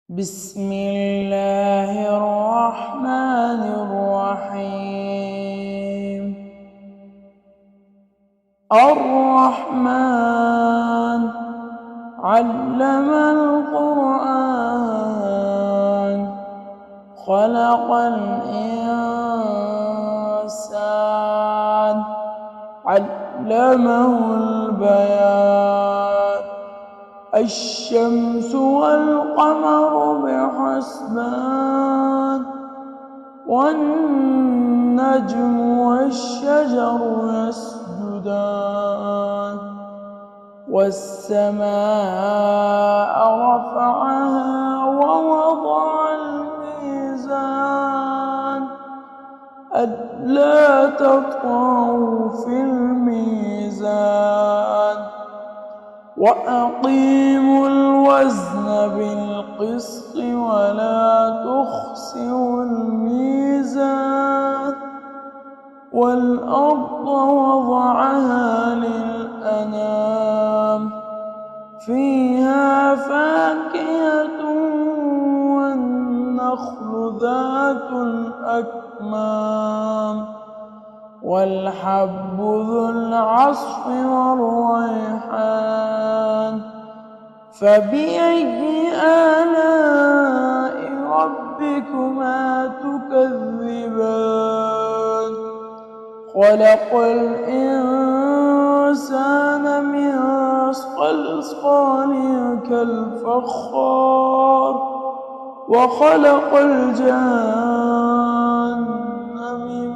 بسم الله الرحمن الرحيم. الرحمن علم القرآن خلق الإنسان علمه البيان. الشمس والقمر بحسبان والنجم والشجر يسجدان والسماء رفعها ووضع الميزان ألا تطغوا في الميزان وأقيموا الوزن بالقسط ولا تخسروا الميزان. والأرض وضعها للأنام فيها فاكهة والنخل ذات الأكمام والحب ذو العصف والريحان. فبأي آلاء ربكما تكذبان؟ خلق الإنسان من صلصال كالفخار وخلق الجان من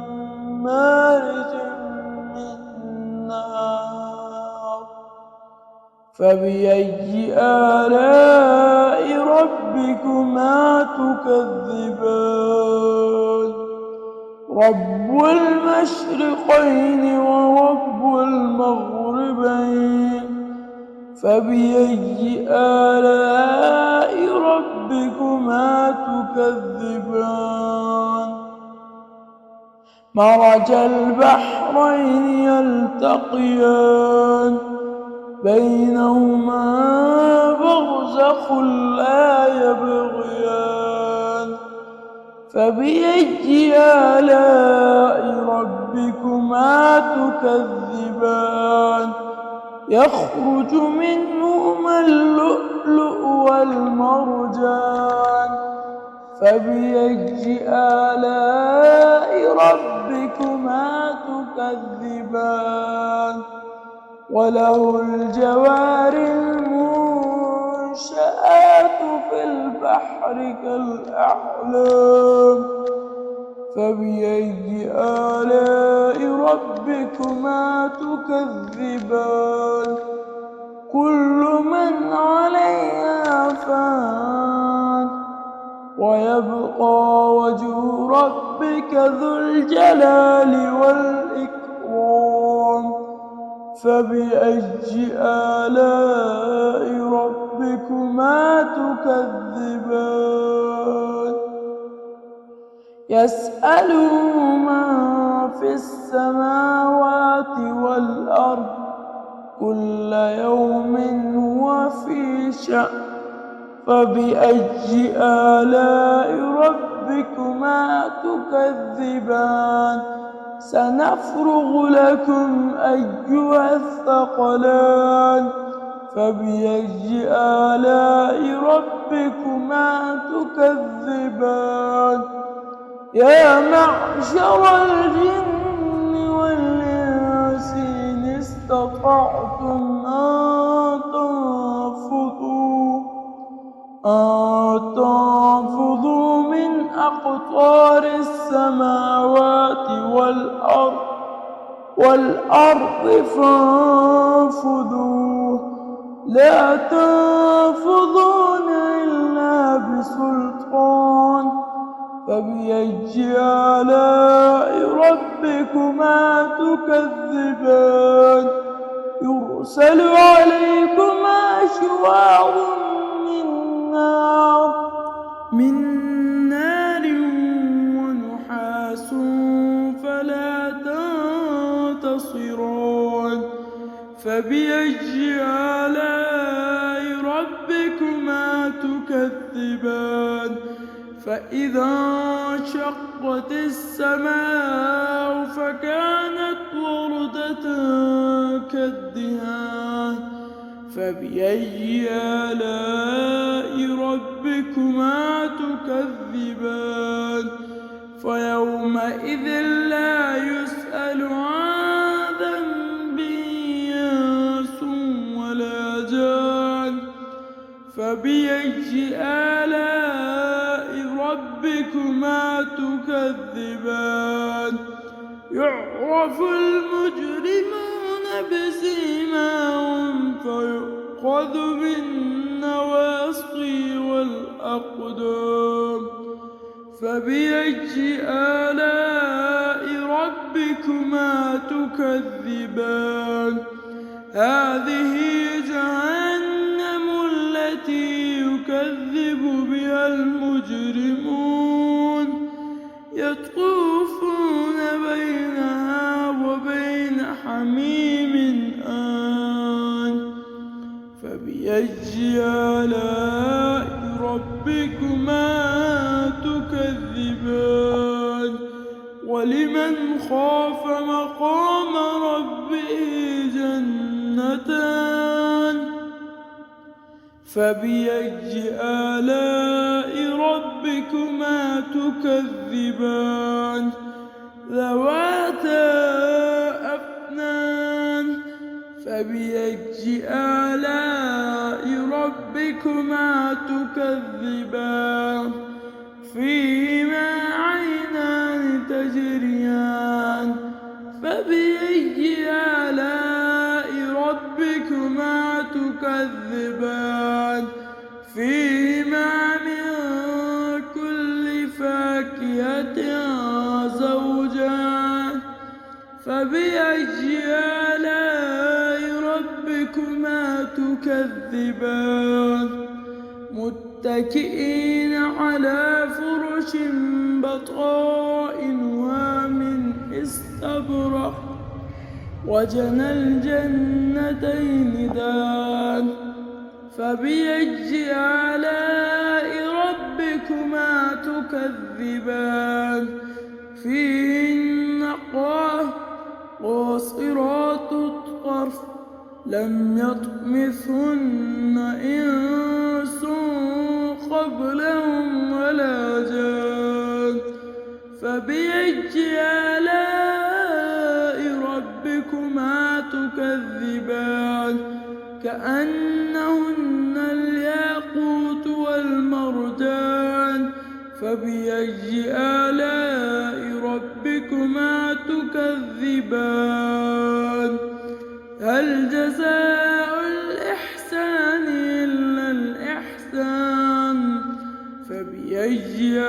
مارج من نار. فبأي آلاء ربكما تكذبان؟ رب المشرقين ورب المغربين. فبأي آلاء ربكما تكذبان؟ مرج البحرين يلتقيان بينهما برزخ لا يبغيان. فبأي آلاء ربكما تكذبان؟ يخرج منهما اللؤلؤ والمرجان. فبأي آلاء ربكما تكذبان؟ وله الجوار المنشآت في البحر كالأعلام. فبأي آلاء ربكما تكذبان؟ كل من عليها فان ويبقى وجه ربك ذو الجلال والإكرام. فبأي آلاء ربكما تكذبان؟ يسأله من في السماوات والأرض كل يوم هو في شأن. فبأي آلاء ربكما تكذبان؟ سنفرغ لكم أيها الثقلان. فبأي آلاء ربكما تكذبان؟ يا معشر الجن والإنس إن استطعتم أن تنفذوا من أقطار السماوات والأرض فانفذوا لا تنفذون إلا بسلطان. فبأي آلاء ربكما تكذبان؟ يرسل عليكما شواظ من نار ونحاس فلا تنتصران. فبأي آلاء ربكما تكذبان؟ تكذبان فإذا انشقت السماء فكانت وردة كالدهان فبأي آلاء ربكما تكذبان فيومئذ لا يسأل عن ذنبه إنس ولا جان فبأي آلاء ربكما تكذبان يعرف المجرمون بسيماهم فيؤخذ بالنواصي والأقدام فبأي آلاء ربكما تكذبان هذه جهنم التي يكذب بها المجرمون يطوفون بينها وبين حميم آن فبأي آلاء ربكما تكذبان ولمن خاف مقام ربه جنتان فبأي آلاء ربكما تكذبان ذواتا أفنان فبأي آلاء ربكما تكذبان فيهما عينان تجريان فبأي آلاء ربكما تكذبان فيهما من كل فاكهة زوجان فبأي آلاء ربكما تكذبان متكئين على فرش بطائنها من استبرق وجنى الجنتين دان فبأي آلاء ربكما تكذبان فيهن قاصرات الطرف لم يطمثهن إنس قبلهم ولا جان فبأي آلاء ربكما تكذبان كأنهن الياقوت والمرجان فبأي آلاء ربكما تكذبان هل جزاء الإحسان إلا الإحسان فبأي